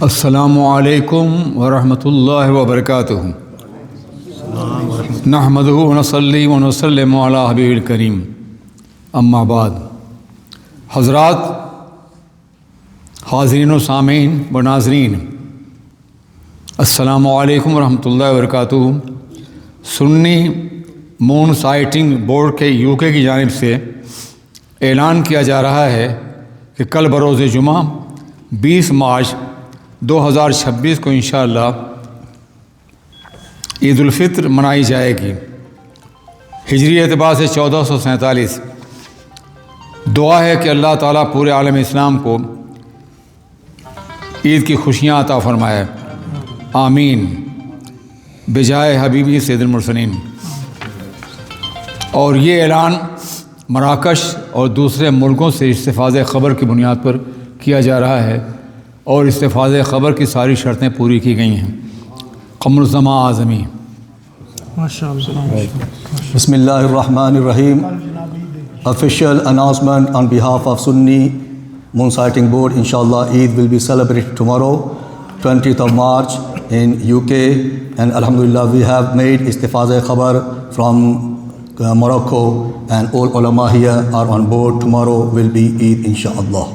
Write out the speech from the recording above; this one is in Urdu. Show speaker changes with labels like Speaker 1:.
Speaker 1: السلام علیکم ورحمۃ اللہ وبرکاتہ۔ نحمدہ ونصلی ونسلم علی حبیب الکریم، اما بعد۔ حضرات، حاضرین و سامعین و ناظرین، السلام علیکم ورحمۃ اللہ وبرکاتہ۔ سنی مون سائٹنگ بورڈ کے UK کی جانب سے اعلان کیا جا رہا ہے کہ کل بروز جمعہ 20 مارچ 2026 کو انشاءاللہ عید الفطر منائی جائے گی، ہجری اعتبار سے 1447۔ دعا ہے کہ اللہ تعالیٰ پورے عالم اسلام کو عید کی خوشیاں عطا فرمائے، آمین، بجائے حبیبی سید المرسلین۔ اور یہ اعلان مراکش اور دوسرے ملکوں سے استفادہ خبر کی بنیاد پر کیا جا رہا ہے، اور استفادہ خبر کی ساری شرطیں پوری کی گئی ہیں۔ قمر الزمان اعظمی۔
Speaker 2: بسم اللہ الرحمن الرحیم۔ Official announcement on behalf of Sunni Moon Sighting Board. Inshallah, Eid will be celebrated tomorrow, 20th of March in UK, and alhamdulillah we have made istifazah khabar from Morocco, and all ulama here are on board. Tomorrow will be Eid inshallah.